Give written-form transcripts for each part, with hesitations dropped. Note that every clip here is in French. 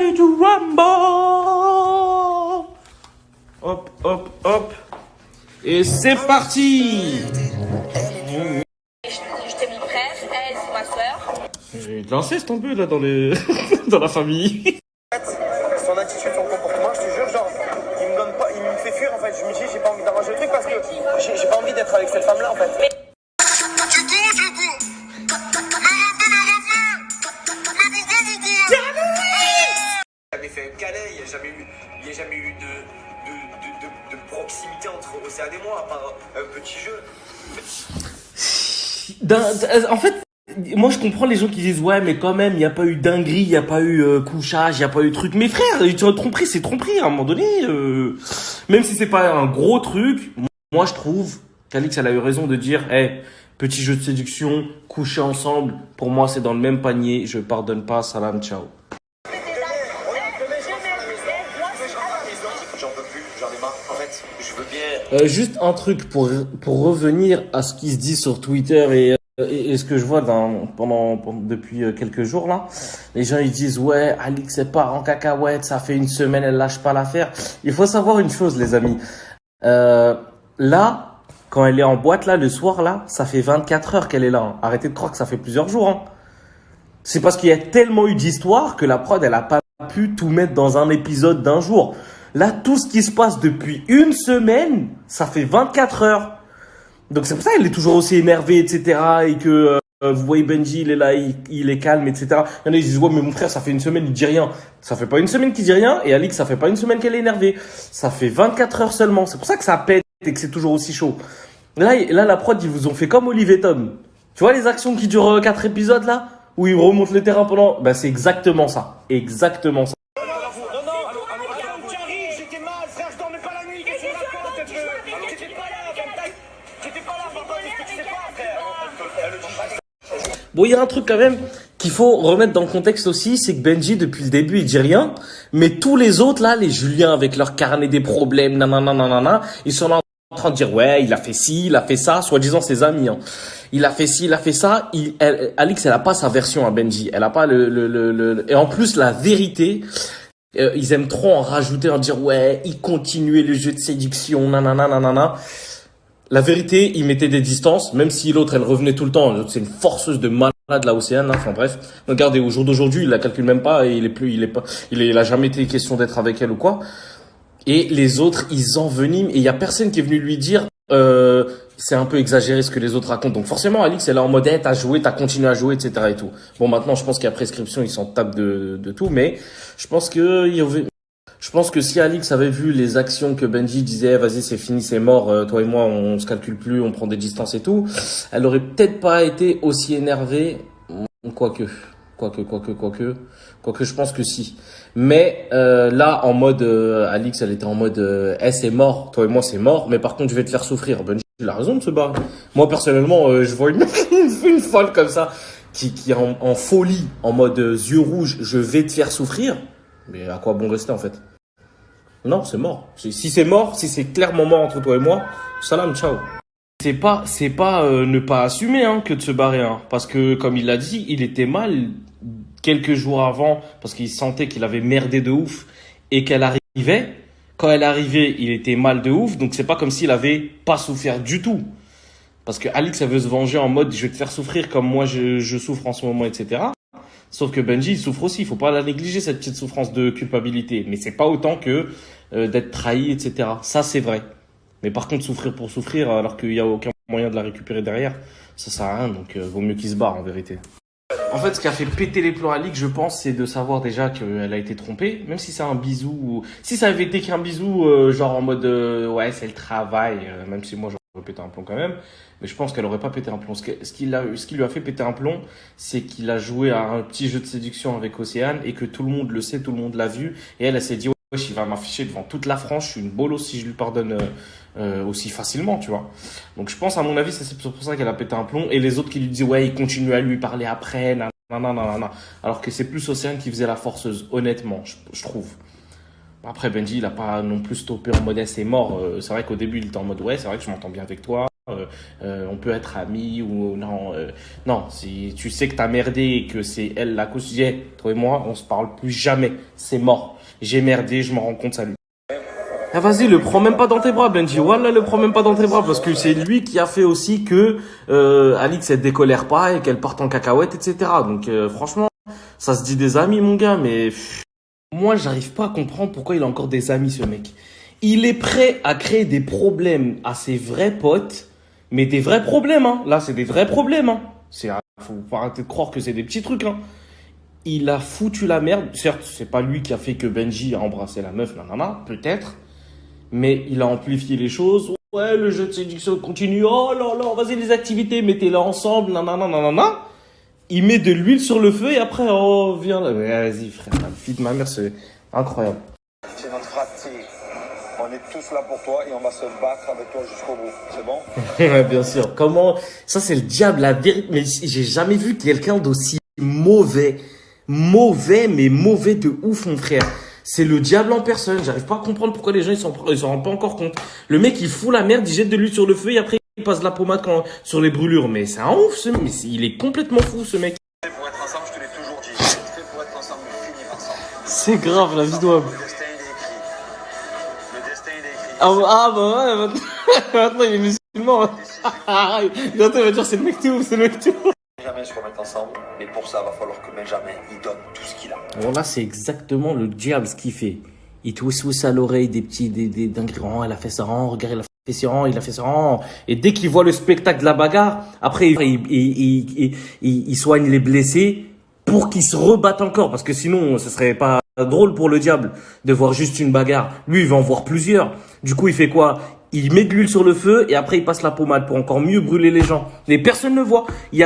ready to rumble. Hop, hop, hop. Et c'est parti. Je t'ai mis frère, elle c'est ma soeur. J'ai de l'inceste un peu là dans les dans la famille. Son attitude, son comportement, je te jure, genre, il me donne pas, il me fait fuir en fait. Je me dis, j'ai pas envie d'arranger le truc parce que j'ai pas envie d'être avec cette femme là en fait. Jamais fait un câlin, il n'y a jamais eu de proximité entre Océane et moi, à part un petit jeu. En fait, moi je comprends les gens qui disent ouais mais quand même il n'y a pas eu dinguerie, il n'y a pas eu couchage, il n'y a pas eu truc. Mais frère, tromperie c'est tromperie à un moment donné. Même si c'est pas un gros truc, moi je trouve qu'Alix elle a eu raison de dire hey, petit jeu de séduction, coucher ensemble, pour moi c'est dans le même panier, je pardonne pas, salam, ciao. J'en peux plus, j'en ai marre. En fait, je veux bien. Juste un truc pour revenir à ce qui se dit sur Twitter et ce que je vois depuis quelques jours là. Les gens ils disent ouais, Alix elle part en cacahuète, ça fait une semaine, elle lâche pas l'affaire. Il faut savoir une chose les amis. Là, quand elle est en boîte là le soir là, ça fait 24 heures qu'elle est là. Hein. Arrêtez de croire que ça fait plusieurs jours. Hein. C'est parce qu'il y a tellement eu d'histoires que la prod elle a pas pu tout mettre dans un épisode d'un jour. Là, tout ce qui se passe depuis une semaine, ça fait 24 heures. Donc c'est pour ça qu'elle est toujours aussi énervée, etc. Et que vous voyez Benji, il est là, il est calme, etc. Il y en a qui disent ouais mais mon frère, ça fait une semaine, il dit rien. Ça fait pas une semaine qu'il dit rien. Et Alix, ça fait pas une semaine qu'elle est énervée. Ça fait 24 heures seulement. C'est pour ça que ça pète et que c'est toujours aussi chaud. Là, la prod, ils vous ont fait comme Olive et Tom. Tu vois les actions qui durent 4 épisodes là, où ils remontent le terrain pendant. Ben c'est exactement ça, exactement ça. Bon, il y a un truc quand même qu'il faut remettre dans le contexte aussi, c'est que Benji, depuis le début, il dit rien. Mais tous les autres, là, les Juliens avec leur carnet des problèmes, nanana, ils sont là en train de dire, ouais, il a fait ci, il a fait ça, soi-disant ses amis. Hein. Il a fait ci, il a fait ça. Alix, elle a pas sa version à Benji. Elle a pas Et en plus, la vérité, ils aiment trop en rajouter, en dire, ouais, il continuait le jeu de séduction, nanana. La vérité, il mettait des distances, même si l'autre, elle revenait tout le temps. L'autre, c'est une forceuse de malade, la Océane, hein. Enfin, bref. Regardez, au jour d'aujourd'hui, il la calcule même pas et il a jamais été question d'être avec elle ou quoi. Et les autres, ils enveniment et il y a personne qui est venu lui dire, c'est un peu exagéré ce que les autres racontent. Donc, forcément, Alix, elle est en mode, hey, t'as joué, t'as continué à jouer, etc. et tout. Bon, maintenant, je pense qu'il y a prescription, ils s'en tapent de tout, mais je pense que si Alix avait vu les actions que Benji disait, eh, vas-y, c'est fini, c'est mort, toi et moi, on se calcule plus, on prend des distances et tout, elle aurait peut-être pas été aussi énervée, quoique, je pense que si. Mais là, en mode, Alix, elle était en mode, eh, c'est mort, toi et moi, c'est mort, mais par contre, je vais te faire souffrir. Benji, il a raison de se barrer. Moi, personnellement, je vois une folle comme ça, qui est en folie, en mode yeux rouges, je vais te faire souffrir. Mais à quoi bon rester en fait? Non, c'est mort. Si c'est mort, si c'est clairement mort entre toi et moi, salam, ciao. C'est pas ne pas assumer hein, que de se barrer. Hein, parce que comme il l'a dit, il était mal quelques jours avant parce qu'il sentait qu'il avait merdé de ouf et qu'elle arrivait. Quand elle arrivait, il était mal de ouf. Donc c'est pas comme s'il avait pas souffert du tout. Parce que Alix, elle veut se venger en mode je vais te faire souffrir comme moi je souffre en ce moment, etc. Sauf que Benji, il souffre aussi. Il faut pas la négliger, cette petite souffrance de culpabilité. Mais c'est pas autant que d'être trahi, etc. Ça, c'est vrai. Mais par contre, souffrir pour souffrir, alors qu'il y a aucun moyen de la récupérer derrière, ça sert à rien. Donc, vaut mieux qu'il se barre, en vérité. En fait, ce qui a fait péter les plombs à Alix, je pense, c'est de savoir déjà qu'elle a été trompée. Même si c'est un bisou. Si ça avait été qu'un bisou, genre en mode, ouais, c'est le travail. Même si moi, j'aurais pété un plomb quand même. Mais je pense qu'elle aurait pas pété un plomb. Ce qui lui a fait péter un plomb, c'est qu'il a joué à un petit jeu de séduction avec Océane et que tout le monde le sait, tout le monde l'a vu. Et elle s'est dit, wesh, il va m'afficher devant toute la France. Je suis une bolo si je lui pardonne aussi facilement, tu vois. Donc je pense, à mon avis, c'est pour ça qu'elle a pété un plomb. Et les autres qui lui disaient, ouais, il continue à lui parler après, nanana. Alors que c'est plus Océane qui faisait la forceuse, honnêtement, je trouve. Après, Benji, il a pas non plus stoppé en mode, c'est mort. C'est vrai qu'au début, il était en mode, ouais, c'est vrai que je m'entends bien avec toi. on peut être amis ou non. Non, si tu sais que t'as merdé et que c'est elle la cause, tu dis, hey, toi et moi, on se parle plus jamais. C'est mort. J'ai merdé, je m'en rends compte, salut. Ah, vas-y, le prends même pas dans tes bras, Benji. Wallah, le prends même pas dans tes bras parce que c'est lui qui a fait aussi que Alix elle décolère pas et qu'elle parte en cacahuète, etc. Donc franchement, ça se dit des amis, mon gars, mais moi, j'arrive pas à comprendre pourquoi il a encore des amis, ce mec. Il est prêt à créer des problèmes à ses vrais potes, mais des vrais problèmes, hein. Là, c'est des vrais problèmes, hein. Faut pas arrêter de croire que c'est des petits trucs, hein. Il a foutu la merde. Certes, c'est pas lui qui a fait que Benji a embrassé la meuf, nanana, peut-être. Mais il a amplifié les choses. Ouais, le jeu de séduction continue. Oh là là, vas-y, les activités, mettez-les ensemble, nanana, nanana. Il met de l'huile sur le feu et après, oh, viens là. Ouais, vas-y, frère, la fille de ma mère, c'est incroyable. C'est notre fratrie. On est tous là pour toi et on va se battre avec toi jusqu'au bout. C'est bon? Ouais, bien sûr. Comment? Ça, c'est le diable, la vérité. Mais j'ai jamais vu quelqu'un d'aussi mauvais. Mauvais, mais mauvais de ouf, mon frère. C'est le diable en personne. J'arrive pas à comprendre pourquoi les gens, ils s'en rendent pas encore compte. Le mec, il fout la merde, il jette de l'huile sur le feu et après, il passe de la pommade sur les brûlures. Mais c'est un ouf, mais il est complètement fou, ce mec. Pour être ensemble, je te l'ai toujours dit. Fait pour être ensemble, finir ensemble. C'est grave, la vie doit. Le destin, il est écrit. Le destin, il est écrit. Ah bah ouais, maintenant il est musulman. Bientôt il va dire c'est le mec tout, c'est le mec tout. Jamais se remettre ensemble, mais pour ça, il va falloir que Benjamin, il donne tout ce qu'il a. Bon là c'est exactement le diable ce qu'il fait. Il te wisse à l'oreille des petits, des dingueries. Oh, elle a fait ça, oh, regarde, il a fait ça, oh, il a fait ça, oh. Et dès qu'il voit le spectacle de la bagarre, après il soigne les blessés pour qu'ils se rebattent encore. Parce que sinon, ce serait pas drôle pour le diable de voir juste une bagarre. Lui, il va en voir plusieurs. Du coup, il fait quoi? Il met de l'huile sur le feu et après il passe la pommade pour encore mieux brûler les gens. Mais personne ne voit. Il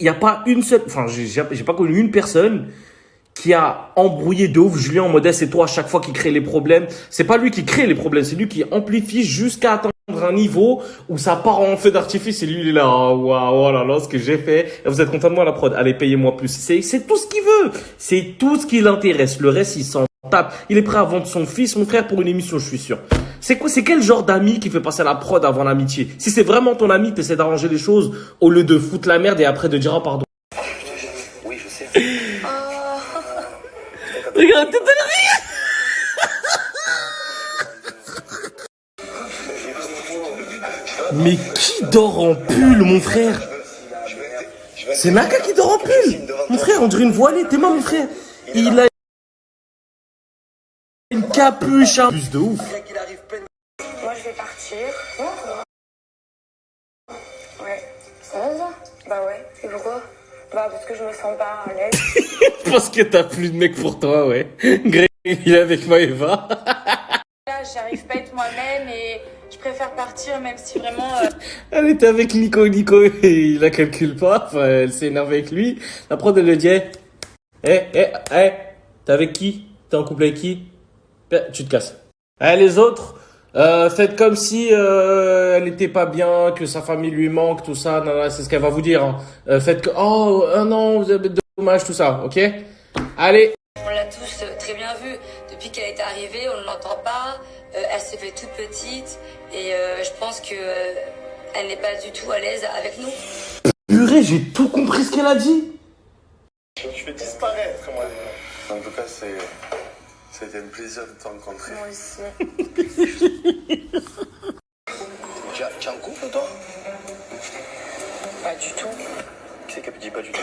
y a pas une seule, enfin, j'ai pas connu une personne qui a embrouillé de ouf Julien en mode c'est toi à chaque fois qui crée les problèmes. C'est pas lui qui crée les problèmes, c'est lui qui amplifie jusqu'à atteindre un niveau où ça part en feu d'artifice et lui il est là, oh, waouh, oh là là, ce que j'ai fait. Vous êtes content de moi la prod? Allez, payez-moi plus. C'est tout ce qu'il veut. C'est tout ce qui l'intéresse. Le reste, il s'en tape. Il est prêt à vendre son fils, mon frère, pour une émission, je suis sûr. C'est quel genre d'ami qui fait passer à la prod avant l'amitié? Si c'est vraiment ton ami, t'essaies d'arranger les choses au lieu de foutre la merde et après de dire oh, pardon. Oui, je sais. Regarde, t'es de rire. Mais qui dort en pull, mon frère? C'est Naka qui dort en pull. Mon frère, on dirait une voilée. T'es moi, mon frère. Il a une capuche, hein. Plus de ouf. Moi, je vais partir. Ouais. Bah ouais. Et pourquoi? Bah parce que je me sens pas à l'aise. Parce que t'as plus de mec pour toi, ouais. Greg, il est avec Maëva. Là, j'arrive pas à être moi-même et je préfère partir même si vraiment... Elle était avec Nico, et il la calcule pas. Enfin, elle s'est énervée avec lui. La prod, elle lui dit, t'es avec qui? T'es en couple avec qui? Tu te casses. Les autres, faites comme si elle était pas bien, que sa famille lui manque, tout ça. Non, non, c'est ce qu'elle va vous dire. Hein. Faites que, oh non, vous avez dommage, tout ça, ok? Allez. On l'a tous très bien vu. Depuis qu'elle est arrivée, on ne l'entend pas. Elle s'est fait toute petite. Et je pense que elle n'est pas du tout à l'aise avec nous. Purée, j'ai tout compris ce qu'elle a dit. Je vais disparaître, moi. En tout cas, c'était un plaisir de te rencontrer. Moi aussi. Tu es en couple, toi? Pas du tout. Qui c'est qui dit pas du tout?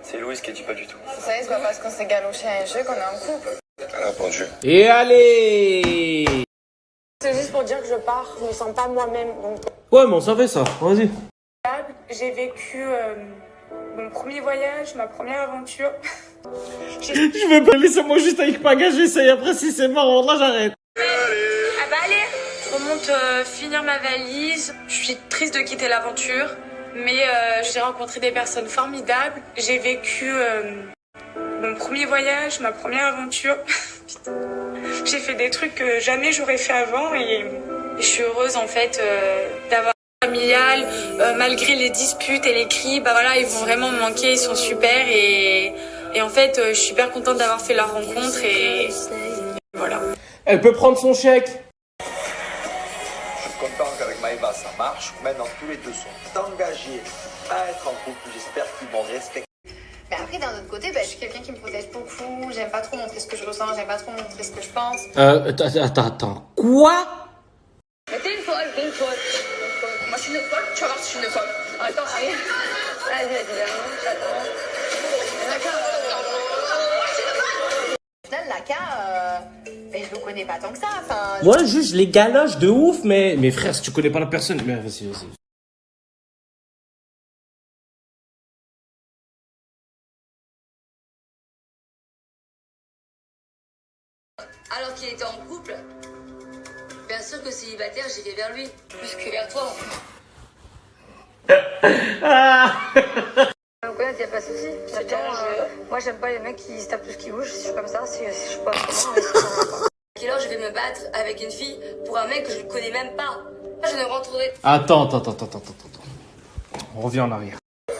C'est Louise qui dit pas du tout. Vous savez, c'est pas parce qu'on s'est galoché à un jeu qu'on est en couple. Elle a répondu. Et allez. C'est juste pour dire que je pars, je me sens pas moi-même. Donc, Ouais, mais on savait ça. Vas-y. j'ai vécu mon premier voyage, ma première aventure. Je veux pas laisser moi juste avec bagage, j'essaye. Après, si c'est mort, là, j'arrête. Ah bah allez, je remonte finir ma valise. Je suis triste de quitter l'aventure, mais j'ai rencontré des personnes formidables. J'ai vécu mon premier voyage, ma première aventure. Putain. J'ai fait des trucs que jamais j'aurais fait avant et je suis heureuse en fait d'avoir familial. Malgré les disputes et les cris, bah voilà, ils vont vraiment me manquer, ils sont super et en fait je suis super contente d'avoir fait leur rencontre et voilà. Elle peut prendre son chèque. Je suis content qu'avec Maëva, ça marche. Maintenant, tous les deux sont engagés à être en couple. J'espère qu'ils vont respecter. Mais après, d'un autre côté, je suis quelqu'un qui me protège beaucoup. J'aime pas trop montrer ce que je ressens, j'aime pas trop montrer ce que je pense. Attends. Quoi? Mais t'es une folle, t'es une folle. Moi, je suis une folle, tu vas voir si je suis une folle. Attends, allez. Vas-y, j'attends. Au final, Laka, je le connais pas tant que ça. Enfin, Moi, juste les galoches de ouf, mais frère, si tu connais pas la personne, mais vas-y. Alors qu'il était en couple, bien sûr que célibataire, j'irai vers lui. Plus que vers toi. Donc ouais, y a pas de souci. Moi, j'aime pas les mecs qui se tapent tout ce qui bouge. Si je suis comme ça, si je suis pas comment, mais à quelle heure je vais me battre avec une fille pour un mec que je ne connais même pas. Je ne rentrerai. Attends. On revient en arrière. Hé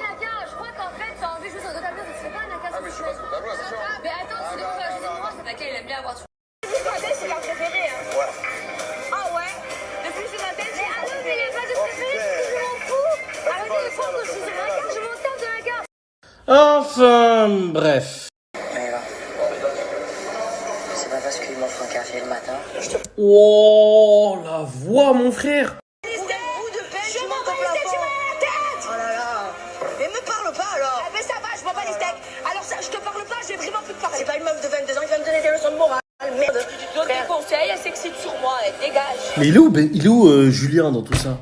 Naka, je crois qu'en fait, t'as envie juste de tableau, c'est pas Naka. Ah, mais je suis pas sur tableau, c'est sûr. Mais attends, tu devrais juste moi, c'est Naka, il aime bien avoir tout. C'est ma préférée, hein. Ouais. ah ouais? Depuis que je m'appelle, Mais attends, mais il n'y a pas de préféré, je m'en fous. Arrêtez de croire que je suis sur Naka, je m'en tape de Naka. Enfin, bref. Mais là, c'est pas parce qu'il m'offre un café le matin. Oh, la voix, mon frère. Je m'en bats les steaks, tu m'as la tête! Oh là là. Mais me parle pas alors. Ah, mais ça va, je m'en bats les steaks. Alors, ça, je te parle pas, je vais vraiment plus te parler. C'est pas une meuf de 22 ans qui va me donner des leçons de morale. Merde. Je donne des conseils, elle s'excite sur moi, elle dégage. Mais il est où Julien dans tout ça?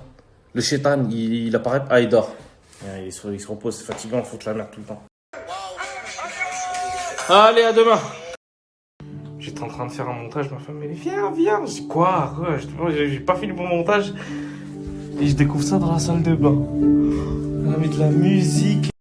Le chétan, il apparaît. Ah, il dort. Il se repose, c'est fatigant, il faut la merde tout le temps. Allez, à demain. J'étais en train de faire un montage, ma femme, elle dit viens. Je dis quoi? J'ai pas fait le bon montage. Et je découvre ça dans la salle de bain. Elle a mis de la musique.